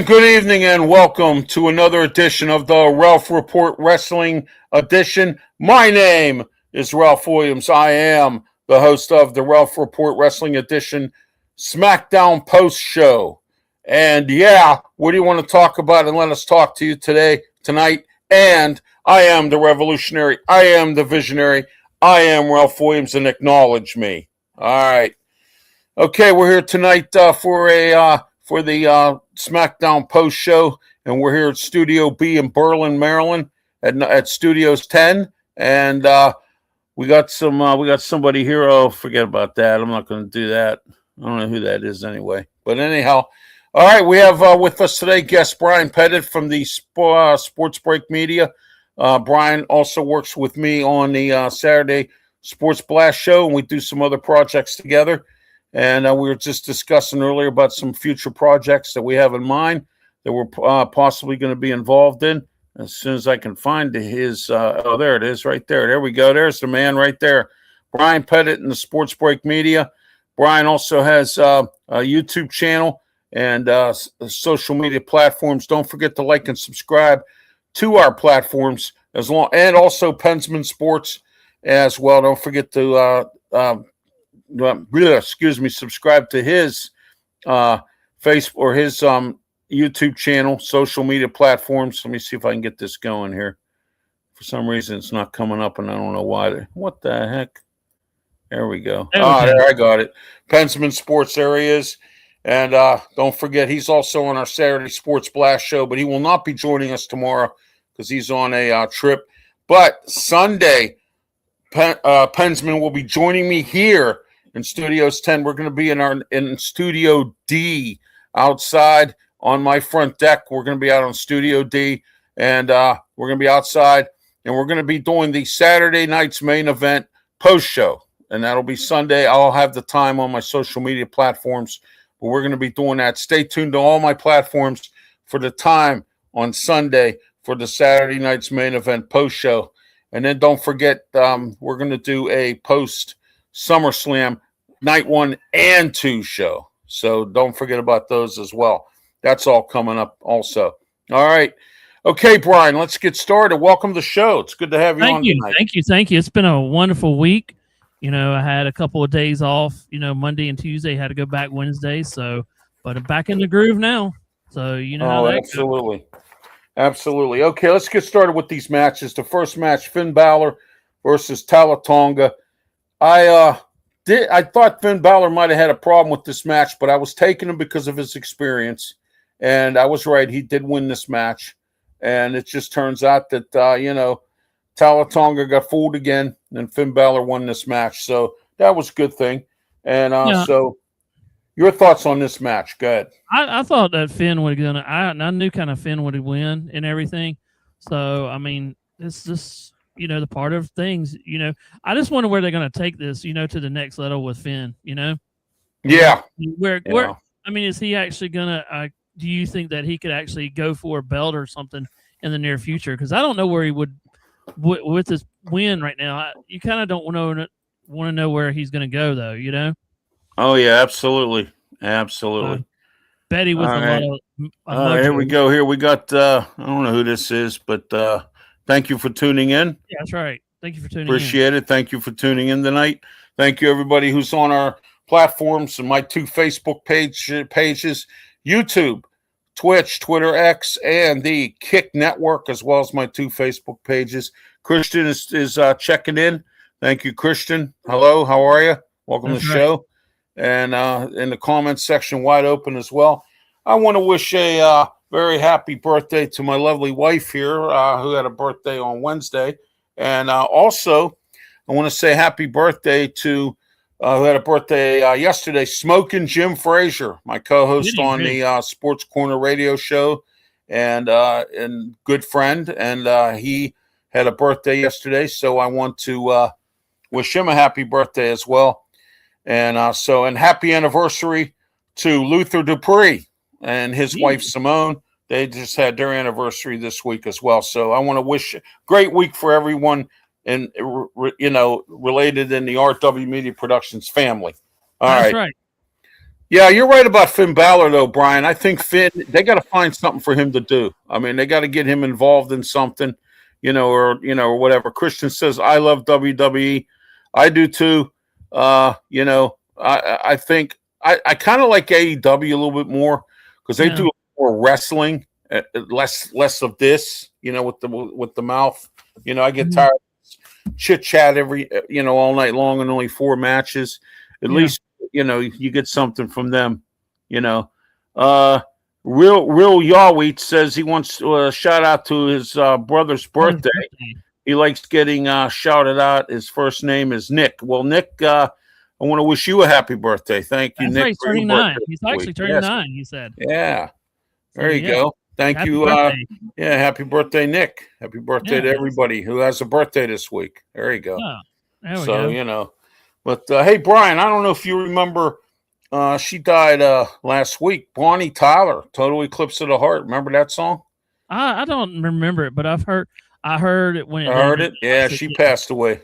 And good evening and welcome to another edition of the Ralph Report Wrestling Edition. My name is Ralph Williams. I am the host of the Ralph Report Wrestling Edition Smackdown Postshow. And what do you want to talk about? And let us talk to you tonight. And I am the revolutionary. I am the visionary. I am Ralph Williams, and acknowledge me. All right. Okay, we're here tonight for the Smackdown post show, and we're here at Studio B in Berlin, Maryland, at Studios 10, and we got somebody here. Oh, forget about that. I'm not going to do that. I don't know who that is anyway. But anyhow, all right, we have with us today guest Brian Pettit from the Sports Break Media. Brian also works with me on the Saturday Sports Blast show, and we do some other projects together. And we were just discussing earlier about some future projects that we have in mind that we're possibly going to be involved in. As soon as I can find his, there it is right there. There we go. There's the man right there. Brian Pettit in the Sports Break Media. Brian also has a YouTube channel and social media platforms. Don't forget to like and subscribe to our platforms and also Pensman Sports as well. Don't forget to subscribe to his Facebook or his YouTube channel, social media platforms. Let me see if I can get this going here. For some reason, it's not coming up, and I don't know why. What the heck? There we go. There I got it. Pensman Sports, there he is. And don't forget, he's also on our Saturday Sports Blast show, but he will not be joining us tomorrow because he's on a trip. But Sunday, Pensman will be joining me here in Studios 10. We're going to be in Studio D outside on my front deck. We're going to be out on Studio D, and we're going to be outside, and we're going to be doing the Saturday night's main event post show, and that'll be Sunday. I'll have the time on my social media platforms, but we're going to be doing that. Stay tuned to all my platforms for the time on Sunday for the Saturday night's main event post show. And then don't forget, we're going to do a post SummerSlam night 1 and 2 show. So don't forget about those as well. That's all coming up also. All right. Okay, Brian, let's get started. Welcome to the show. It's good to have you on tonight. Thank you. It's been a wonderful week. You know, I had a couple of days off, Monday and Tuesday, had to go back Wednesday. But I'm back in the groove now. So, how that absolutely. Goes. Absolutely. Okay, let's get started with these matches. The first match, Finn Balor versus Tama Tonga. I thought Finn Balor might have had a problem with this match, but I was taking him because of his experience, and I was right. He did win this match, and it just turns out that Tama Tonga got fooled again, and Finn Balor won this match. So that was a good thing. And so your thoughts on this match? Go ahead. I thought that Finn would gonna. I knew kind of Finn would win and everything. So I mean, it's just the part of things. I just wonder where they're gonna take this. To the next level with Finn. Yeah. Where I mean, is he actually gonna? Do you think that he could actually go for a belt or something in the near future? Because I don't know where he would with this win right now. You kind of don't want to know where he's gonna go though. Oh yeah, absolutely. Betty with a lot of here we go. Here we got I don't know who this is, but thank you for tuning in. Yeah, that's right. Thank you for tuning Appreciate it. Thank you for tuning in tonight. Thank you everybody who's on our platforms and my 2 Facebook pages, YouTube, Twitch, Twitter, X, and the Kick Network, as well as my 2 Facebook pages. Christian is checking in. Thank you, Christian. Hello, how are you? Welcome to the show. And in the comments section, wide open as well. I want to wish a very happy birthday to my lovely wife here, who had a birthday on Wednesday. And also, I want to say happy birthday to who had a birthday yesterday, Smokin' Jim Frazier, my co-host on the Sports Corner radio show, and good friend. And he had a birthday yesterday, so I want to wish him a happy birthday as well. And and happy anniversary to Luther Dupree and his wife Simone. They just had their anniversary this week as well. So I want to wish a great week for everyone and related in the RW Media Productions family. All right. Yeah, you're right about Finn Balor, though, Brian. I think Finn, they got to find something for him to do. I mean, they got to get him involved in something, or whatever. Christian says, I love WWE. I do too. I think I kind of like AEW a little bit more because they do more wrestling, less of this, with the mouth. I get tired of chit chat all night long and only 4 matches. At least you get something from them, Real Yawweet says he wants to shout out to his brother's birthday. He likes getting shouted out. His first name is Nick. Well, Nick, I want to wish you a happy birthday. Thank you, Nick. He's turning 9. He's actually turning 9, he said. Yeah. There you go. Thank you. Happy birthday, Nick. Happy birthday to everybody who has a birthday this week. There you go. There we go. But hey, Brian, I don't know if you remember, she died last week. Bonnie Tyler, Total Eclipse of the Heart. Remember that song? I don't remember it, but I heard it when I heard it. Yeah, she passed away.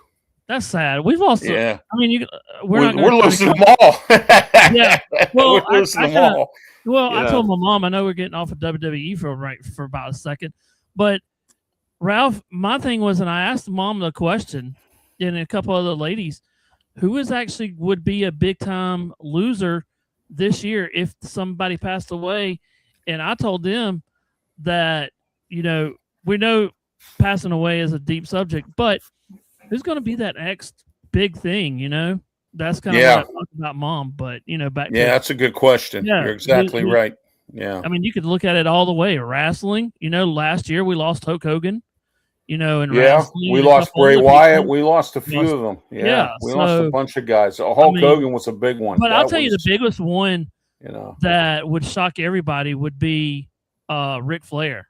That's sad. We've lost. Yeah. I mean, we're losing them all. Yeah. Well, we're losing them all. Well, I told my mom, I know we're getting off of WWE for about a second, but Ralph, my thing was, and I asked mom the question, and a couple other ladies, who actually would be a big time loser this year if somebody passed away, and I told them that we know passing away is a deep subject, but who's going to be that next big thing? That's kind of what I talked about, mom. But back. Yeah, that's a good question. Yeah, you're exactly right. Yeah. I mean, you could look at it all the way. Wrestling. Last year we lost Hulk Hogan. Wrestling, we lost Bray Wyatt. We lost a few of them. Yeah, we lost a bunch of guys. Hulk Hogan was a big one. But I'll tell you, the biggest one, that would shock everybody would be Ric Flair.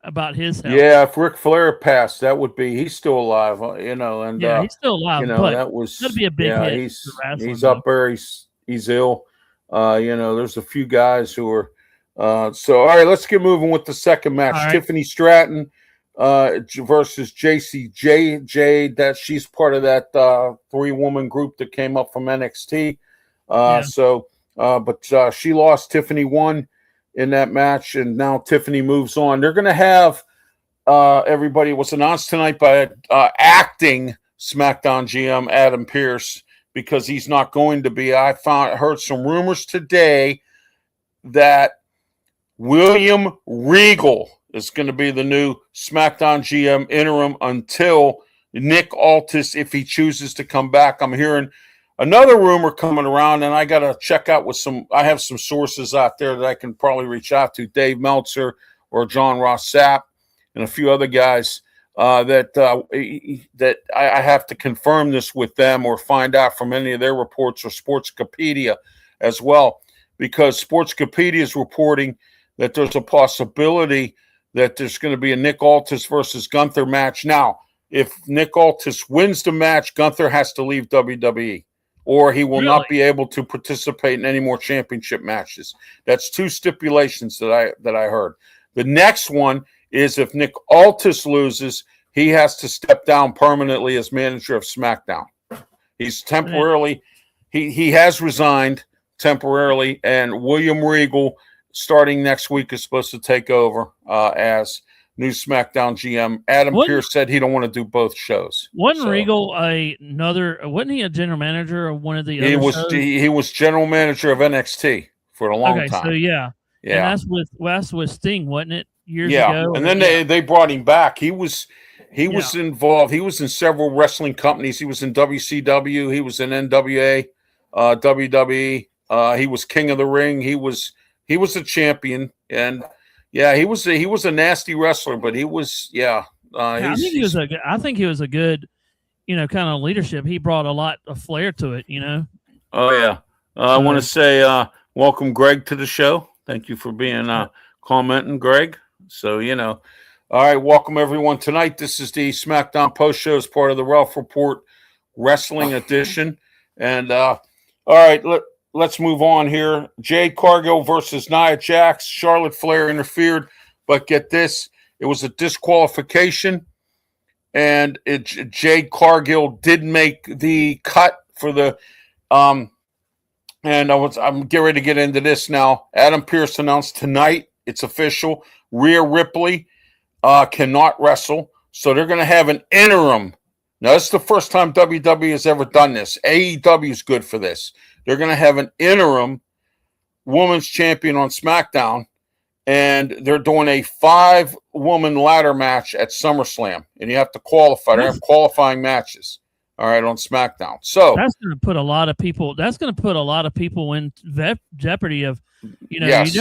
About his health. Yeah, if Ric Flair passed, that would be. He's still alive. And he's still alive. But that'd be a big hit. He's up there. He's ill. There's a few guys who are. So all right, let's get moving with the second match. Right. Tiffany Stratton versus JCJJ. That she's part of that 3-woman group that came up from NXT. But she lost. Tiffany won in that match, and now Tiffany moves on. They're going to have everybody. Was announced tonight by acting SmackDown GM Adam Pearce, because he's not going to be. I heard some rumors today that William Regal is going to be the new SmackDown GM interim until Nick Aldis, if he chooses to come back. I'm hearing another rumor coming around, and I got to check out I have some sources out there that I can probably reach out to, Dave Meltzer or John Ross Sapp and a few other guys that I have to confirm this with them or find out from any of their reports, or Sportskepedia as well, because Sportskepedia is reporting that there's a possibility that there's going to be a Nick Aldis versus Gunther match. Now, if Nick Aldis wins the match, Gunther has to leave WWE, or he will not be able to participate in any more championship matches. That's 2 stipulations that I heard. The next one is if Nick Aldis loses, he has to step down permanently as manager of SmackDown. He's temporarily, he has resigned temporarily, and William Regal, starting next week, is supposed to take over as new SmackDown GM. Adam Pearce said he don't want to do both shows. Wasn't Regal wasn't he a general manager of one of the other shows? He was general manager of NXT for a long time. So yeah. And that's with Sting, wasn't it? Years ago. And then they brought him back. He was involved. He was in several wrestling companies. He was in WCW. He was in NWA, WWE. He was King of the Ring. He was a champion, and he was a nasty wrestler, but he was I think he was a good kind of leadership. He brought a lot of flair to it. Oh yeah. I want to say welcome Greg to the show. Thank you for being commenting, Greg. So all right, welcome everyone tonight. This is the SmackDown post show as part of the Ralph Report Wrestling Edition, and all right, let's move on here. Jade Cargill versus Nia Jax. Charlotte Flair interfered, but get this, it was a disqualification, and Jade Cargill did make the cut for the And I'm getting ready to get into this now. Adam Pearce announced tonight, it's official, Rhea Ripley cannot wrestle. So they're going to have an interim. Now, this is the first time WWE has ever done this. AEW is good for this. They're going to have an interim women's champion on SmackDown, and they're doing a 5-woman ladder match at SummerSlam, and you have to qualify. They have qualifying matches, all right, on SmackDown. So that's going to put a lot of people. That's going to put a lot of people in jeopardy of, yes. you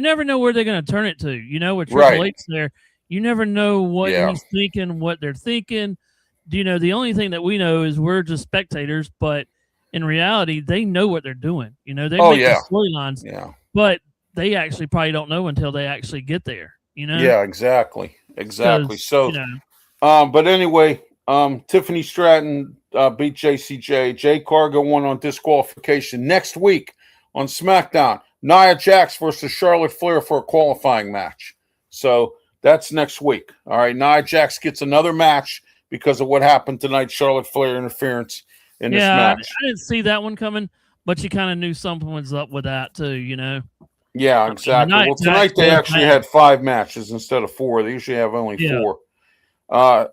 never know where they're going to turn it to. With Triple H there, you never know what he's thinking, what they're thinking. The only thing that we know is we're just spectators, but in reality, they know what they're doing. They make the storylines, but they actually probably don't know until they actually get there. Yeah, exactly. So, but anyway, Tiffany Stratton beat JCJ. Jay Cargo won on disqualification. Next week on SmackDown, Nia Jax versus Charlotte Flair for a qualifying match. So that's next week. All right, Nia Jax gets another match because of what happened tonight, Charlotte Flair interference in this match. I didn't see that one coming, but you kind of knew something was up with that too, Yeah, exactly. Well, tonight they actually had 5 matches instead of 4. They usually have only 4.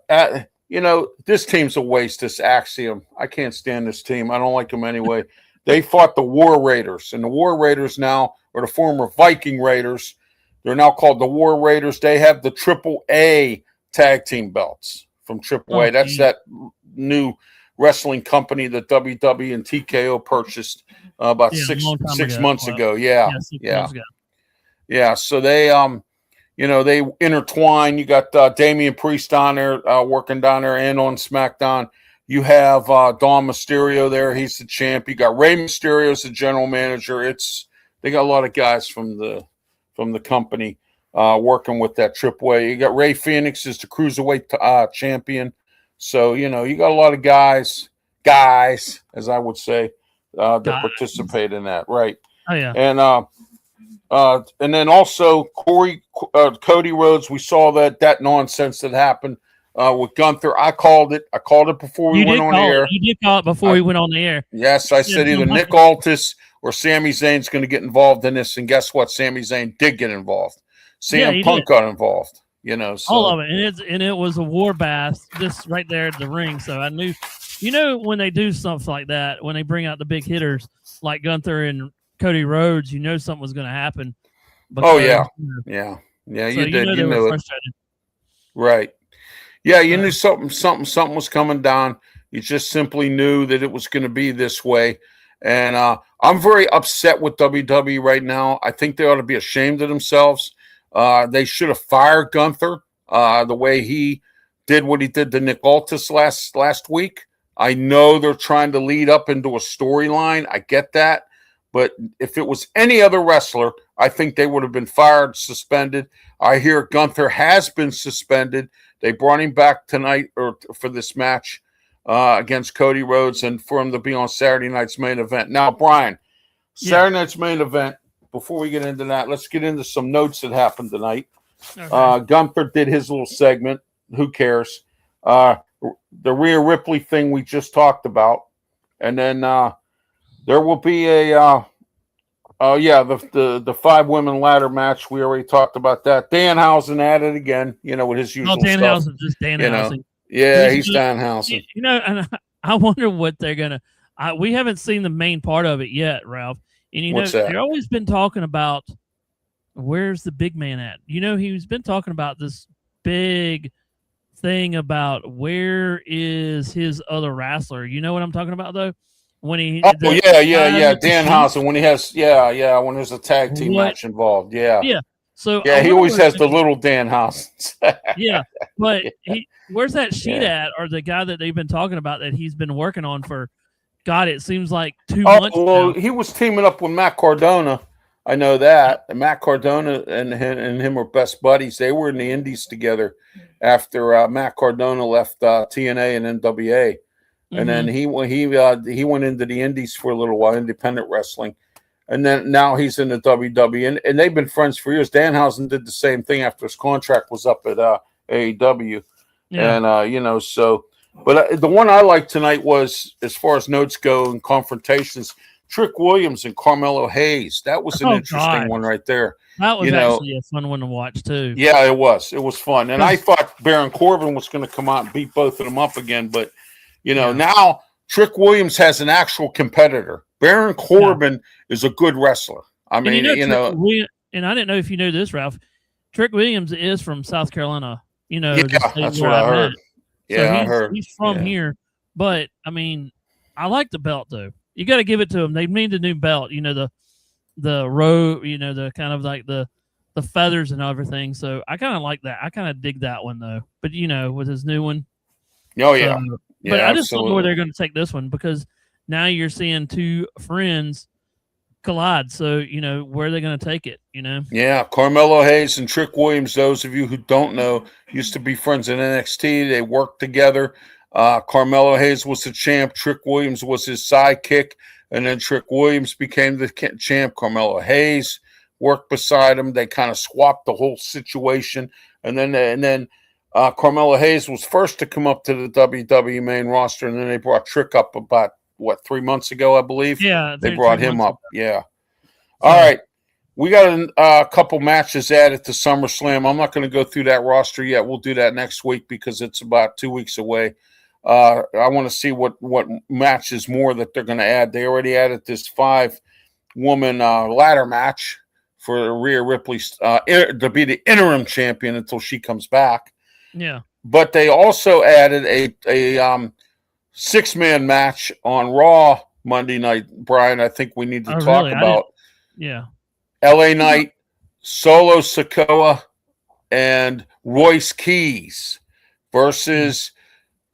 This team's a waste, this Axiom. I can't stand this team. I don't like them anyway. They fought the War Raiders, and the War Raiders now are the former Viking Raiders. They're now called the War Raiders. They have the AAA tag team belts from AAA. That's that new wrestling company that WWE and TKO purchased about 6 months ago. Yeah. So they they intertwine. You got Damian Priest on there working down there and on SmackDown. You have Dom Mysterio there. He's the champ. You got Rey Mysterio as the general manager. They got a lot of guys from the company working with that AAA. You got Rey Fenix as the cruiserweight champion. So you got a lot of guys, as I would say, that participate in that, right? Oh yeah. And then also Cody Rhodes. We saw that nonsense that happened with Gunther. I called it. Before we went on the air. You did call it before we went on the air. Yes, I said either Nick Aldis or Sami Zayn's going to get involved in this, and guess what? Sami Zayn did get involved. CM Punk got involved. So. All of it, and it was a war bath just right there at the ring. So I knew, when they do something like that, when they bring out the big hitters like Gunther and Cody Rhodes, something was going to happen. Because, yeah. You did. You knew it. Right. Yeah, you knew something was coming down. You just simply knew that it was going to be this way. And I'm very upset with WWE right now. I think they ought to be ashamed of themselves. They should have fired Gunther the way he did what he did to Nick Aldis last week. I know they're trying to lead up into a storyline. I get that. But if it was any other wrestler, I think they would have been fired, suspended. I hear Gunther has been suspended. They brought him back tonight for this match against Cody Rhodes and for him to be on Saturday night's main event. Now, Brian, Saturday night's main event, before we get into that, let's get into some notes that happened tonight. Okay. Gunther did his little segment. Who cares? The Rhea Ripley thing we just talked about. And then there will be the 5-women ladder match. We already talked about that. Danhausen at it again, with his usual stuff. Danhausen, just Danhausen. Yeah, he's Danhausen. And I wonder what they're going to we haven't seen the main part of it yet, Ralph. And, what's that? They've always been talking about where's the big man at? He's been talking about this big thing about where is his other wrestler. You know what I'm talking about, though? When he Danhausen, when he has when there's a tag team match involved. So he always has the little Danhausens. But where's that sheet at, or the guy that they've been talking about that he's been working on for God, it seems like 2 months now. He was teaming up with Matt Cardona. I know that. And Matt Cardona and him were best buddies. They were in the Indies together after Matt Cardona left TNA and NWA. And then he went into the Indies for a little while, independent wrestling. And then now he's in the WWE. And they've been friends for years. Danhausen did the same thing after his contract was up at AEW. Yeah. And, so. But the one I liked tonight was, as far as notes go and confrontations, Trick Williams and Carmelo Hayes. That was an interesting one right there. That was actually a fun one to watch too. Yeah, it was. It was fun. And I thought Baron Corbin was going to come out and beat both of them up again. But, now Trick Williams has an actual competitor. Baron Corbin is a good wrestler. I mean, and I didn't know if you knew this, Ralph. Trick Williams is from South Carolina. That's what I heard. I heard. He's from here. But, I mean, I like the belt, though. You got to give it to him. They made the new belt, the row, the kind of like the feathers and everything. So I kind of like that. I kind of dig that one, though. But, with his new one. Oh, yeah. But I just don't know where they're going to take this one because now you're seeing two friends collide. So, where are they going to take it, Yeah, Carmelo Hayes and Trick Williams, those of you who don't know, used to be friends in NXT. They worked together. Carmelo Hayes was the champ. Trick Williams was his sidekick. And then Trick Williams became the champ. Carmelo Hayes worked beside him. They kind of swapped the whole situation. And then Carmelo Hayes was first to come up to the WWE main roster. And then they brought Trick up about, 3 months ago, I believe? Yeah. They brought him up. Yeah. All right. We got a couple matches added to SummerSlam. I'm not going to go through that roster yet. We'll do that next week because it's about 2 weeks away. I want to see what matches more that they're going to add. They already added this 5-woman ladder match for Rhea Ripley to be the interim champion until she comes back. Yeah. But they also added a 6-man match on Raw Monday night. Brian, I think we need to talk about. Yeah. LA Knight, Solo Sikoa, and Royce Keys versus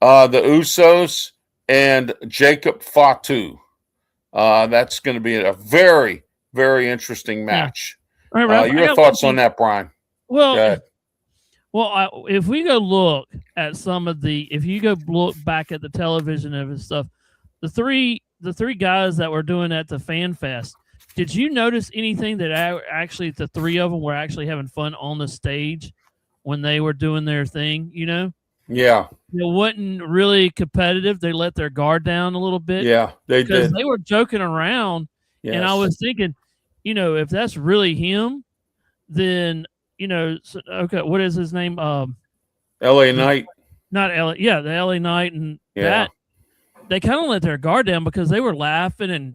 the Usos and Jacob Fatu. That's going to be a very, very interesting match. Yeah. All right, Ralph, your thoughts on that, Brian? Well, if we go look at if you go look back at the television of his stuff, the three guys that were doing at the Fan Fest, did you notice anything that actually the three of them were actually having fun on the stage when they were doing their thing? Yeah. It wasn't really competitive. They let their guard down a little bit. Yeah, they did. Because they were joking around. Yes. And I was thinking, if that's really him, then, okay, what is his name? LA Knight. Not LA. Yeah, the LA Knight. And that, they kind of let their guard down because they were laughing and,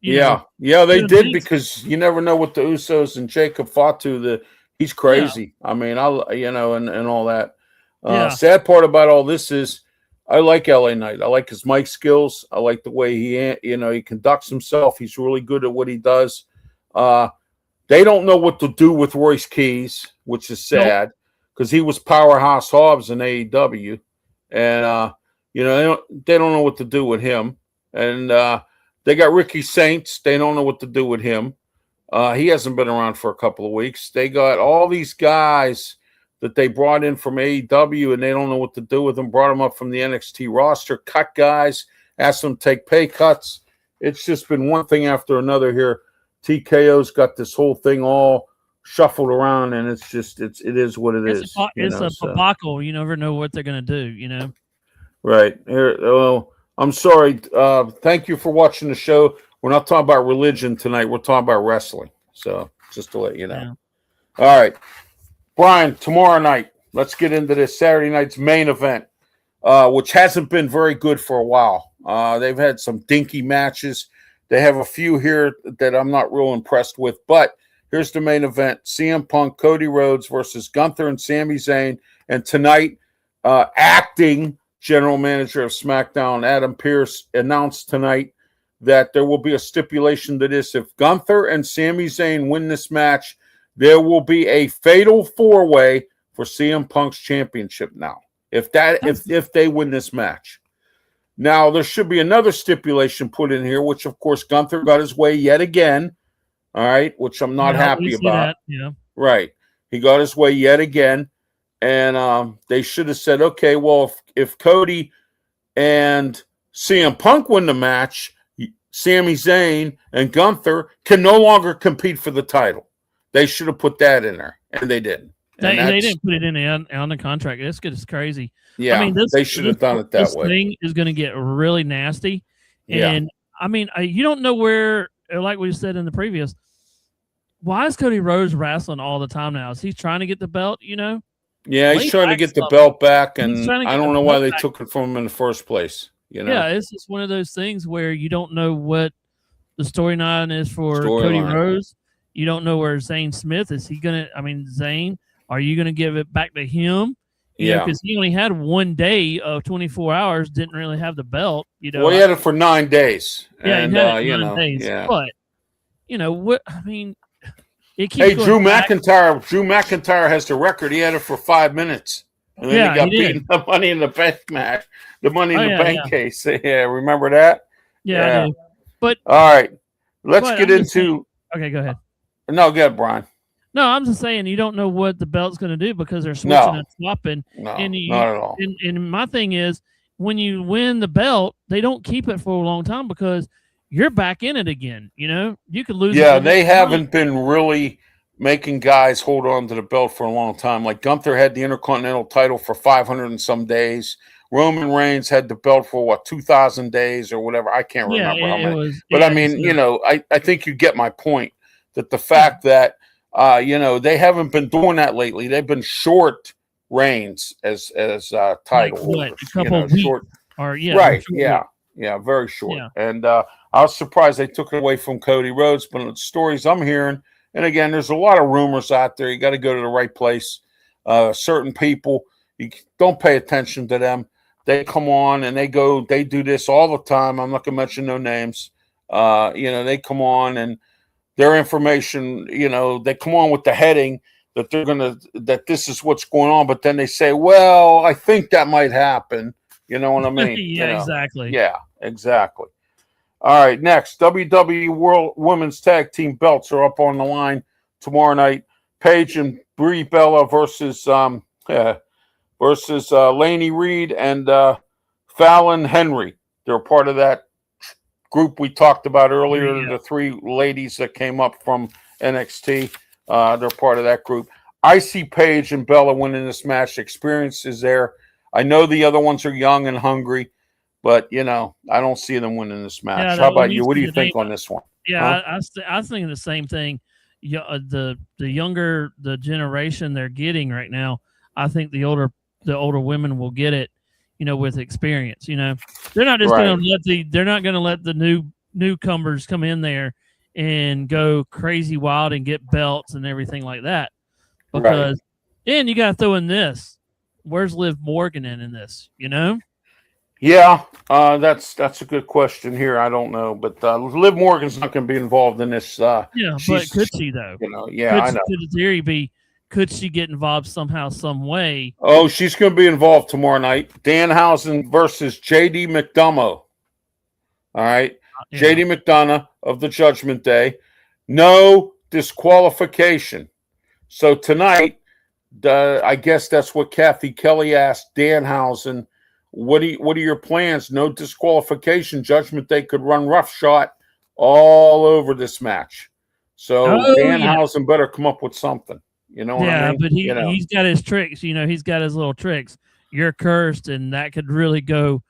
they did because you never know what the Usos and Jacob Fatu, he's crazy. Yeah. I mean, and all that. Sad part about all this is I like LA Knight. I like his mic skills. I like the way he conducts himself. He's really good at what he does. They don't know what to do with Royce Keys, which is sad because he was Powerhouse Hobbs in AEW. And, they don't know what to do with him. And they got Ricky Saints. They don't know what to do with him. He hasn't been around for a couple of weeks. They got all these guys that they brought in from AEW, and they don't know what to do with them. Brought them up from the NXT roster, cut guys, asked them to take pay cuts. It's just been one thing after another here. TKO's got this whole thing all shuffled around, and it is what it is. It's a debacle. You never know what they're going to do, Right. I'm sorry. Thank you for watching the show. We're not talking about religion tonight. We're talking about wrestling. So just to let you know. Yeah. All right. Brian, tomorrow night, let's get into this Saturday night's main event, which hasn't been very good for a while. They've had some dinky matches. They have a few here that I'm not real impressed with, but here's the main event. CM Punk, Cody Rhodes versus Gunther and Sami Zayn. And tonight, acting general manager of SmackDown, Adam Pearce, announced tonight that there will be a stipulation to this. If Gunther and Sami Zayn win this match, there will be a fatal 4-way for CM Punk's championship now. If they win this match. Now, there should be another stipulation put in here, which, of course, Gunther got his way yet again. All right, which I'm not happy about. Yeah. Right. He got his way yet again. And they should have said, okay, well, if Cody and CM Punk win the match, Sami Zayn and Gunther can no longer compete for the title. They should have put that in there, and they didn't. They didn't put it in on the contract. It's crazy. Yeah, they should have done it that way. This thing is going to get really nasty, and I mean, you don't know where, like we said in the previous, why is Cody Rhodes wrestling all the time now? Is he trying to get the belt, Yeah, he's Laid trying to back get the stuff. belt back, He's and trying to I get don't the know why belt they back. took it from him in the first place. Yeah, it's just one of those things where you don't know what the storyline is for Cody Storyline. Rhodes. You don't know where Zane Smith is. Zane, are you gonna give it back to him? Because he only had 1 day of 24 hours, didn't really have the belt. Well, he had it for 9 days. Yeah, and, he had it 9 days. Yeah. But what? I mean, it keeps Hey, going back. Drew McIntyre has the record. He had it for 5 minutes. And then he got beaten the Money in the Bank match, the Money in the Bank case. Yeah, remember that? Yeah, I do. But all right, let's get into. Okay, go ahead. No, go ahead, Brian. No, I'm just saying you don't know what the belt's going to do because they're switching and swapping. No, and not at all. And my thing is, when you win the belt, they don't keep it for a long time because you're back in it again. You could lose. Yeah, they haven't been really making guys hold on to the belt for a long time. Like Gunther had the Intercontinental title for 500 and some days. Roman Reigns had the belt for 2,000 days or whatever. I can't remember how many. But I mean, I think you get my point. That the fact that they haven't been doing that lately. They've been short reigns as title holders. A couple of weeks short, right? Yeah, very short. Yeah. And I was surprised they took it away from Cody Rhodes. But the stories I'm hearing, and again, there's a lot of rumors out there. You got to go to the right place. Certain people, you don't pay attention to them. They come on and they do this all the time. I'm not going to mention no names. They come on and their information, they come on with the heading that that this is what's going on, but then they say, well, I think that might happen. You know what I mean? Exactly. Yeah, exactly. All right, next, WWE World Women's Tag Team belts are up on the line tomorrow night. Paige and Brie Bella versus Laney Reed and Fallon Henry. They're part of that group we talked about earlier, the 3 ladies that came up from NXT. They're part of that group. I see Paige and Bella winning this match. Experience is there. I know the other ones are young and hungry, but, I don't see them winning this match. How about you? What do you think on this one? Yeah, I was thinking the same thing. The younger the generation they're getting right now, I think the older women will get it, with experience. They're not just going to let the newcomers come in there and go crazy wild and get belts and everything like that. Because and you got to throw in this. Where's Liv Morgan in this? Yeah, that's a good question here. I don't know, but Liv Morgan's not going to be involved in this. But could she though? I know. Could the theory be? Could she get involved somehow, some way? Oh, she's going to be involved tomorrow night. Danhausen versus J.D. McDonough. All right. Yeah. J.D. McDonough of the Judgment Day. No disqualification. So tonight, I guess that's what Kathy Kelly asked Danhausen. What are your plans? No disqualification. Judgment Day could run roughshod all over this match. So Danhausen better come up with something. You know what I mean? But he's got his tricks. He's got his little tricks. You're cursed, and that could really go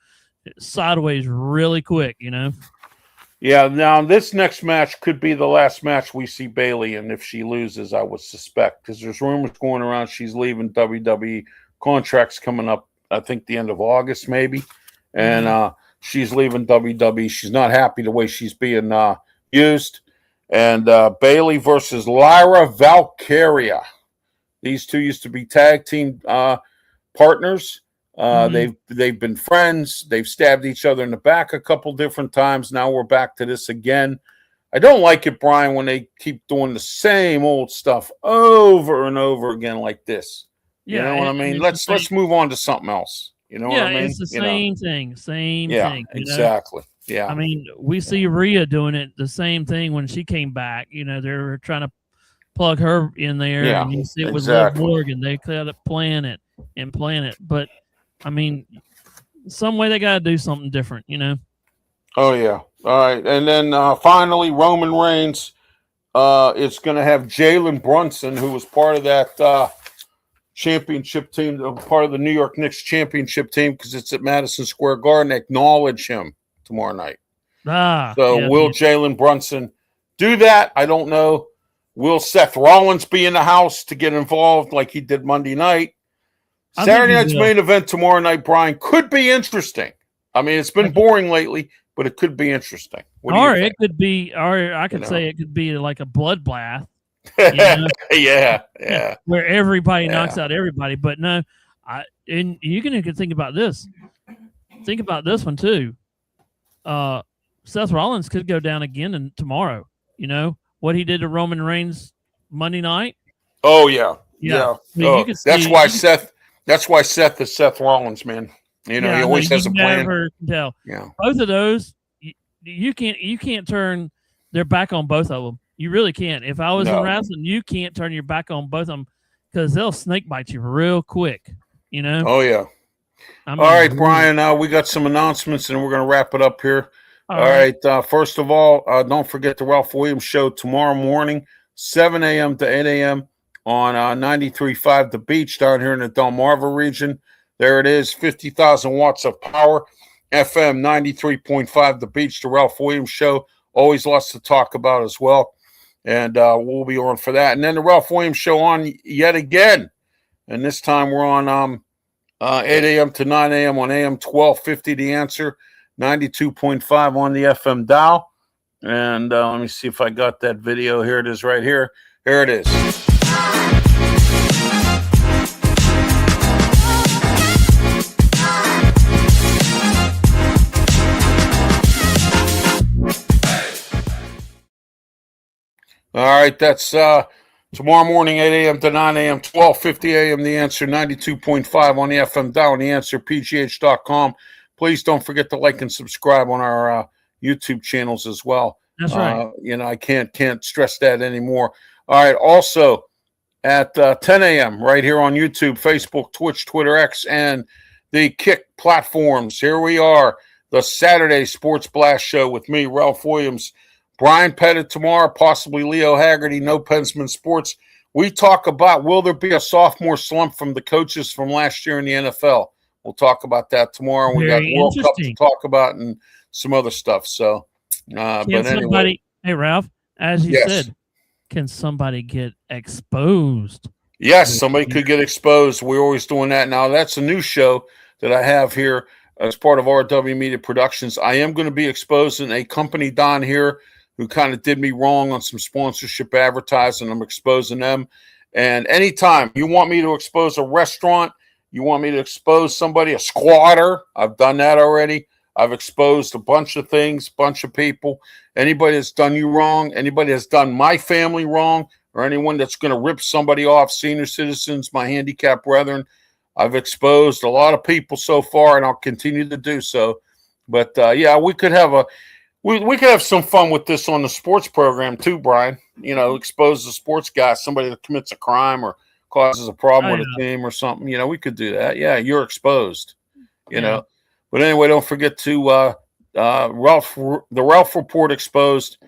sideways really quick. Yeah. Now this next match could be the last match we see Bayley in if she loses. I would suspect because there's rumors going around she's leaving WWE. Contracts coming up. I think the end of August maybe, and she's leaving WWE. She's not happy the way she's being used. And Bayley versus Lyra Valkyria. These two used to be tag team partners. They've been friends. They've stabbed each other in the back a couple different times. Now we're back to this again. I don't like it, Brian, when they keep doing the same old stuff over and over again like this. You know what I mean? Let's move on to something else. You know what I mean? It's the same thing. Same thing. Exactly. Yeah. I mean, we see Rhea doing it the same thing when she came back. They're trying to plug her in there. Yeah, and you see it with Liv Morgan. They got to plan it. But, I mean, some way they got to do something different, Oh, yeah. All right. And then finally, Roman Reigns is going to have Jalen Brunson, who was part of that championship team, part of the New York Knicks championship team, because it's at Madison Square Garden, acknowledge him tomorrow night. So will Jalen Brunson do that? I don't know. Will Seth Rollins be in the house to get involved like he did Monday night? Saturday night's main event tomorrow night, Brian, could be interesting. I mean, it's been boring lately, but it could be interesting. Or it could be, or I could say it could be like a bloodbath. Yeah. Where everybody knocks out everybody. But no, and you can think about this. Think about this one too. Seth Rollins could go down again tomorrow. You know what he did to Roman Reigns Monday night? Oh yeah. I mean, that's why Seth is Seth Rollins, man. You know, he always has a plan. Never can tell. Yeah. Both of those, you can't turn their back on both of them. You really can't. If I was in wrestling, you can't turn your back on both of them because they'll snake bite you real quick. You know. Oh yeah. All right, Brian. We got some announcements, and we're going to wrap it up here. All right. First of all, don't forget the Ralph Williams Show tomorrow morning, 7 a.m. to 8 a.m. on 93.5 The Beach down here in the Delmarva region. There it is, 50,000 watts of power, FM 93.5 The Beach, the Ralph Williams Show. Always lots to talk about as well, and we'll be on for that. And then the Ralph Williams Show on yet again, and this time we're on 8 a.m. to 9 a.m. on AM 1250, The Answer, 92.5 on the FM dial. And let me see if I got that video. Here it is right here. Here it is. All right, that's tomorrow morning, 8 a.m. to 9 a.m., 12:50 a.m., The Answer, 92.5 on the FM dial, TheAnswerPGH.com. Please don't forget to like and subscribe on our YouTube channels as well. That's right. You know, I can't stress that anymore. All right, also at 10 a.m. right here on YouTube, Facebook, Twitch, Twitter, X, and the Kick platforms. Here we are, the Saturday Sports Blast Show with me, Ralph Williams, Brian Pettit tomorrow, possibly Leo Haggerty, No Pensman Sports. We talk about, will there be a sophomore slump from the coaches from last year in the NFL? We'll talk about that tomorrow. We got World Cup to talk about and some other stuff. So, but anyway. Hey, Ralph, as you said, can somebody get exposed? Yes, somebody could get exposed. We're always doing that. Now, that's a new show that I have here as part of RW Media Productions. I am going to be exposing a company down here who kind of did me wrong on some sponsorship advertising. I'm exposing them. And anytime you want me to expose a restaurant, you want me to expose somebody, a squatter, I've done that already. I've exposed a bunch of things, bunch of people. Anybody that's done you wrong, anybody that's done my family wrong, or anyone that's going to rip somebody off, senior citizens, my handicapped brethren, I've exposed a lot of people so far, and I'll continue to do so. But, we could have we could have some fun with this on the sports program too, Brian. You know, expose the sports guy, somebody that commits a crime or causes a problem with a team or something. You know, we could do that. Yeah, you're exposed, you know. But anyway, don't forget to the Ralph Report Exposed.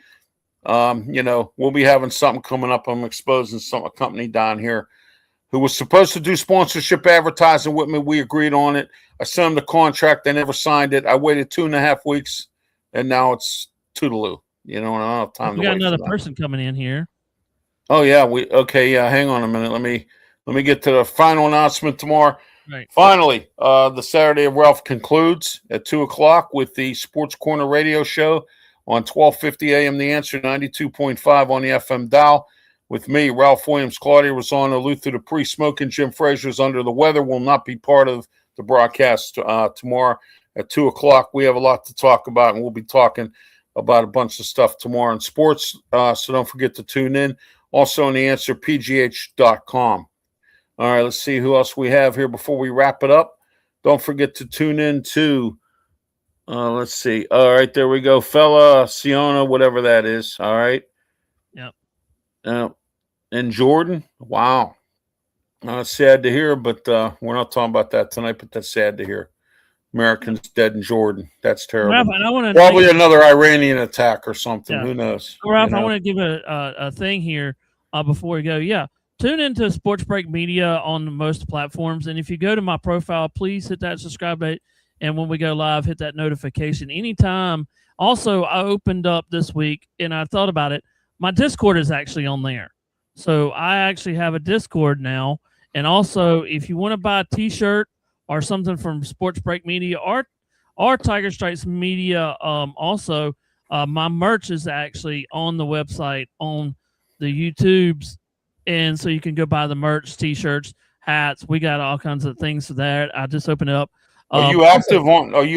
You know, we'll be having something coming up. I'm exposing a company down here who was supposed to do sponsorship advertising with me. We agreed on it. I sent them the contract. They never signed it. I waited 2.5 weeks, and now it's toodaloo. You know, and I don't have time to wait. We got another person coming in here. Oh yeah, hang on a minute. Let me get to the final announcement tomorrow. Right. Finally, the Saturday of Ralph concludes at 2:00 with the Sports Corner Radio Show on 12:50 a.m. The Answer, 92.5 on the FM dial. With me, Ralph Williams, Claudia Rosano, Luther Dupree, Smoking Jim Frazier's under the weather, will not be part of the broadcast tomorrow at 2:00. We have a lot to talk about, and we'll be talking about a bunch of stuff tomorrow in sports. So don't forget to tune in. Also on TheAnswerPGH.com. All right, let's see who else we have here before we wrap it up. Don't forget to tune in to, let's see. All right, there we go. Fella, Siona, whatever that is. All right. Yep. And Jordan. Wow. Sad to hear, but we're not talking about that tonight, but that's sad to hear. Americans dead in Jordan. That's terrible. Ralph, and I want to probably another Iranian attack or something. Yeah. Who knows? Ralph, I want to give a thing here before we go. Yeah. Tune into Sports Break Media on most platforms. And if you go to my profile, please hit that subscribe button. And when we go live, hit that notification. Anytime Also, I opened up this week and I thought about it. My Discord is actually on there. So I actually have a Discord now. And also, if you want to buy a T-shirt or something from Sports Break Media or Tiger Stripes Media, also, my merch is actually on the website, on the YouTubes. And so you can go buy the merch, T-shirts, hats. We got all kinds of things for that. I just opened it up. Are you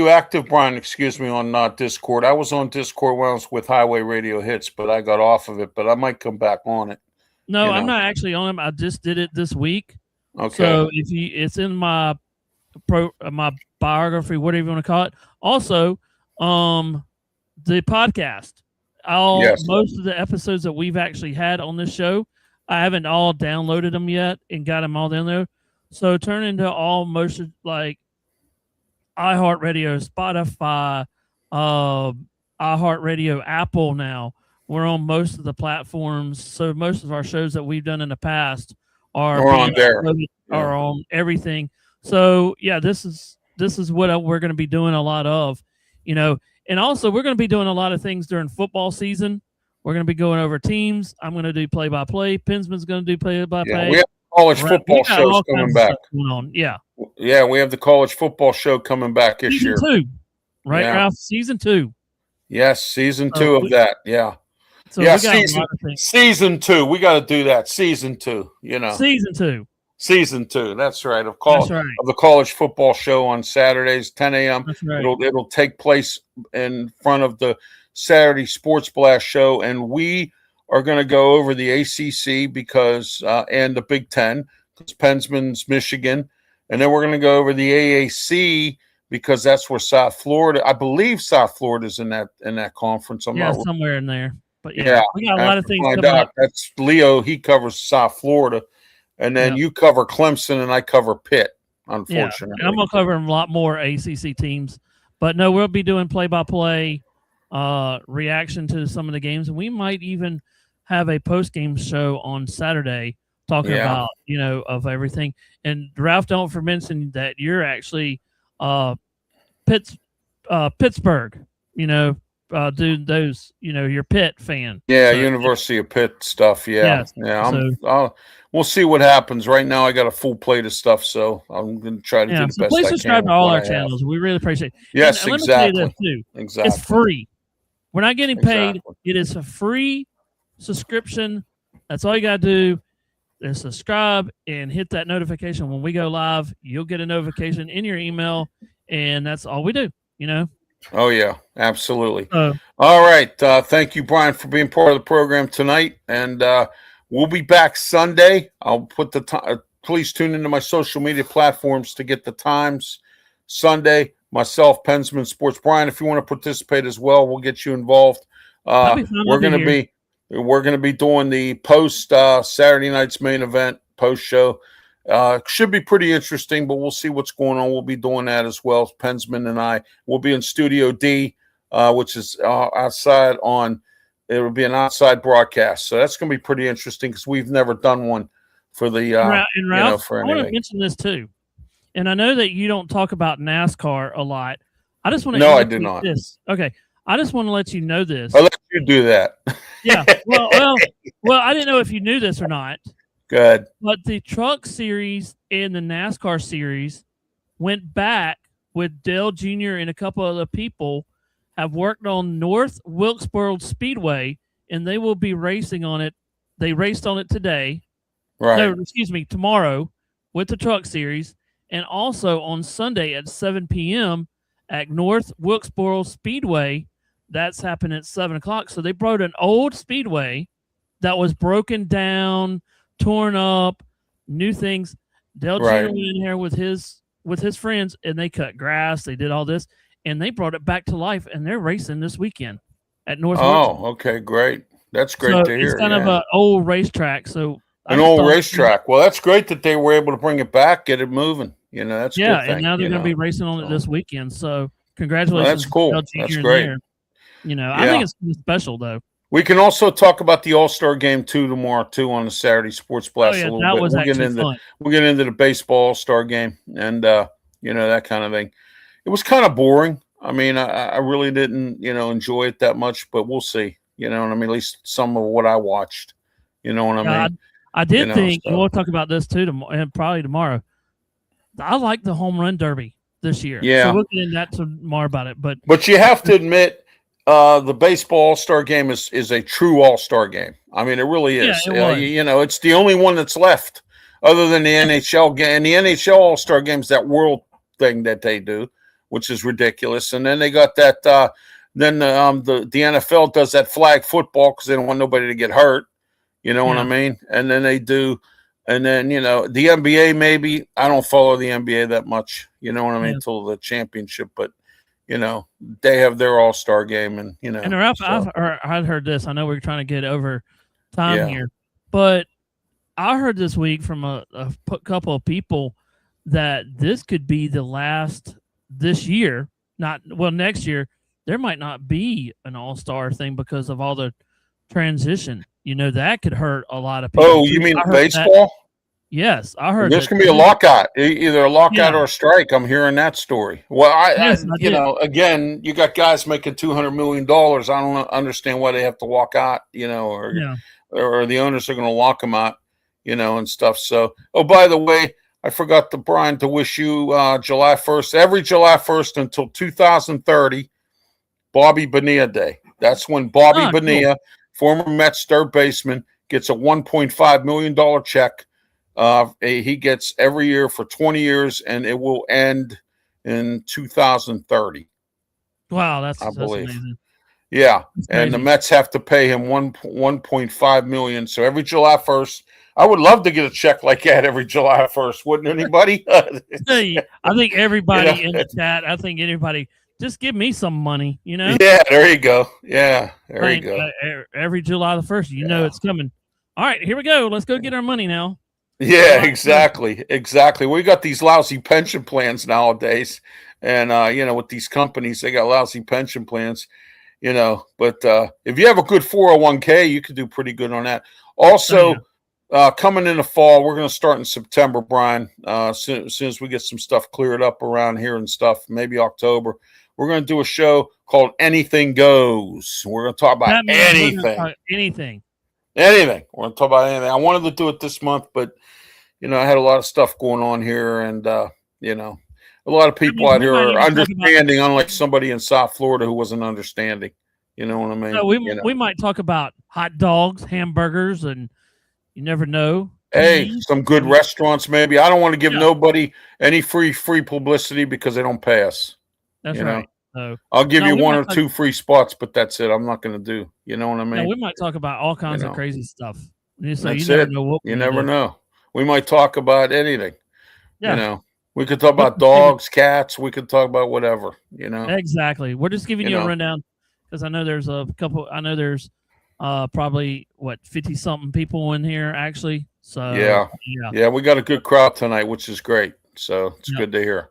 active Brian? Excuse me, on Discord. I was on Discord when I was with Highway Radio Hits, but I got off of it. But I might come back on it. No, I'm not actually on it. I just did it this week. Okay. So it's in my my biography, whatever you want to call it. Also, the podcast. Most of the episodes that we've actually had on this show, I haven't all downloaded them yet and got them all down there. So turn into most of like iHeartRadio, Spotify, iHeartRadio, Apple now. We're on most of the platforms. So most of our shows that we've done in the past are on there. Are on everything. So yeah, this is what we're going to be doing a lot of, and also we're going to be doing a lot of things during football season. We're going to be going over teams. I'm going to do play-by-play. Pensman's going to do play-by-play. Yeah, we have college football shows coming back. Yeah. Yeah, we have the college football show coming back this year. Season 2. Right, yeah. Ralph? Season 2. Yes, season 2 of that. Yeah. So yeah, season 2. We got to do that. Season 2, Season 2. That's right. Of the college football show on Saturdays, 10 a.m. That's right. It'll take place in front of the Saturday Sports Blast show, and we are going to go over the ACC because and the Big Ten, because Pensman's Michigan, and then we're going to go over the AAC because that's where South Florida. I believe South Florida's in that conference. Somewhere in there. But yeah, we got a lot of things coming up. That's Leo. He covers South Florida, and then you cover Clemson, and I cover Pitt. Unfortunately, and I'm gonna cover a lot more ACC teams. But no, we'll be doing play-by-play, reaction to some of the games, and we might even have a post-game show on Saturday talking about of everything. And Ralph, don't mention that you're actually Pittsburgh. Do those, your Pitt fan. Yeah, so, University of Pitt stuff. Yeah. We'll see what happens. Right now, I got a full plate of stuff, so I'm going to try to do the best I can. Please subscribe to all our channels. We really appreciate it. Yes, and exactly. Let me say this too. Exactly. It's free. We're not getting paid. It is a free subscription. That's all you got to do is subscribe and hit that notification. When we go live, you'll get a notification in your email, and that's all we do, Oh, yeah, absolutely. All right. Thank you, Brian, for being part of the program tonight. And we'll be back Sunday. I'll put the time. Please tune into my social media platforms to get the times. Sunday, myself, Pensman Sports. Brian, if you want to participate as well, we'll get you involved. We're going to be doing the post Saturday night's main event post show. Should be pretty interesting, but we'll see what's going on. We'll be doing that as well. Pensman and I will be in Studio D, which is outside it will be an outside broadcast. So that's going to be pretty interesting because we've never done one for the, and Ralph, I want to mention this too. And I know that you don't talk about NASCAR a lot. I just want to I do not. This. Okay. I just want to let you know this. I'll let you do that. Yeah. Well, I didn't know if you knew this or not. Good. But the truck series and the NASCAR series went back with Dale Jr. and a couple other people have worked on North Wilkesboro Speedway, and they will be racing on it. They raced on it today. Right. No, excuse me, tomorrow with the truck series, and also on Sunday at 7 p.m. at North Wilkesboro Speedway. That's happening at 7 o'clock. So they brought an old speedway that was broken down, torn up, new things. Dale Jr. went in here with his friends, and they cut grass. They did all this, and they brought it back to life, and they're racing this weekend at North. Okay, great. That's great to hear. It's kind of an old racetrack. So an old racetrack. Well, that's great that they were able to bring it back, get it moving. That's a good thing, and now they're going to be racing on it this weekend. So congratulations. That's cool. That's great. I think it's special though. We can also talk about the All-Star game tomorrow on the Saturday Sports Blast a little bit. We'll get into the baseball All-Star game and that kind of thing. It was kind of boring. I mean, I really didn't, enjoy it that much, but we'll see. You know what I mean? At least some of what I watched. You know what I Yeah, mean? I did think, and So. we'll talk about this too, and probably tomorrow. I like the home run derby this year. Yeah. So we'll get into that tomorrow about it. But you have to admit, the baseball All-Star game is a true All-Star game. I mean, it really is. Yeah, it was. It's the only one that's left other than the NHL game. And the NHL All-Star game is that world thing that they do, which is ridiculous. And then they got that. Then the NFL does that flag football because they don't want nobody to get hurt. You know what I mean? And then they do. And then, the NBA, maybe. I don't follow the NBA that much. You know what I mean? Until the championship. But, they have their All-Star game. And, And Ralph, so. I've heard this. I know we're trying to get over time here. But I heard this week from a couple of people that this could be the last this year. Next year. There might not be an all-star thing because of all the transition. That could hurt a lot of people. Oh, you mean baseball? Yes, I heard. There's going to be a lockout, either a lockout or a strike. I'm hearing that story. Well, again, you got guys making $200 million. I don't understand why they have to walk out, or the owners are going to lock them out, and stuff. So, by the way, I forgot Brian to wish you July 1st, every July 1st until 2030. Bobby Bonilla Day. That's when Bobby Bonilla, former Mets third baseman, gets a $1.5 million check. He gets every year for 20 years, and it will end in 2030. Wow, that's believe. Amazing. Yeah, and the Mets have to pay him $1.5 million. So every July 1st, I would love to get a check like that every July 1st. Wouldn't anybody? I think everybody in the chat. I think anybody. Just give me some money, Yeah, there you go. Yeah, there you go. Every July the 1st, it's coming. All right, here we go. Let's go get our money now. Yeah, exactly. We got these lousy pension plans nowadays, and with these companies, they got lousy pension plans. But if you have a good 401k, you could do pretty good on that. Also, coming in the fall, we're going to start in September, Brian. As soon as we get some stuff cleared up around here and stuff, maybe October. We're going to do a show called Anything Goes. We're going to talk about anything. Anything. We're going to talk about anything. I wanted to do it this month, but, I had a lot of stuff going on here. And, a lot of people out here are understanding, unlike somebody in South Florida who wasn't understanding. You know what I mean? So we might talk about hot dogs, hamburgers, and you never know. Hey, some good restaurants maybe. I don't want to give nobody any free publicity because they don't pay us. That's right. So, I'll give you one or two free spots, but that's it. I'm not going to do. You know what I mean? We might talk about all kinds of crazy stuff. So that's it. You never know. We might talk about anything. Yeah. We could talk about dogs, cats. We could talk about whatever. Exactly. We're just giving you a rundown because I know there's a couple. I know there's probably 50-something people in here actually. So yeah. We got a good crowd tonight, which is great. So it's good to hear.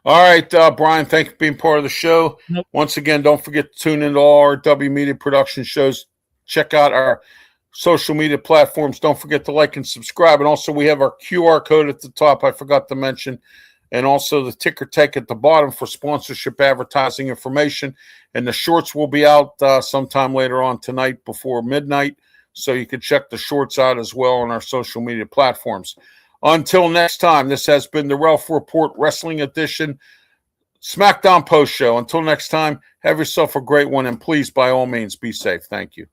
All right, Brian, thank you for being part of the show. Nope. Once again, don't forget to tune into all our W Media production shows. Check out our social media platforms. Don't forget to like and subscribe. And also, we have our QR code at the top. I forgot to mention. And also the ticker tape at the bottom for sponsorship advertising information. And the shorts will be out sometime later on tonight before midnight. So you can check the shorts out as well on our social media platforms. Until next time, this has been the Ralph Report Wrestling Edition Smackdown Post Show. Until next time, have yourself a great one, and please, by all means, be safe. Thank you.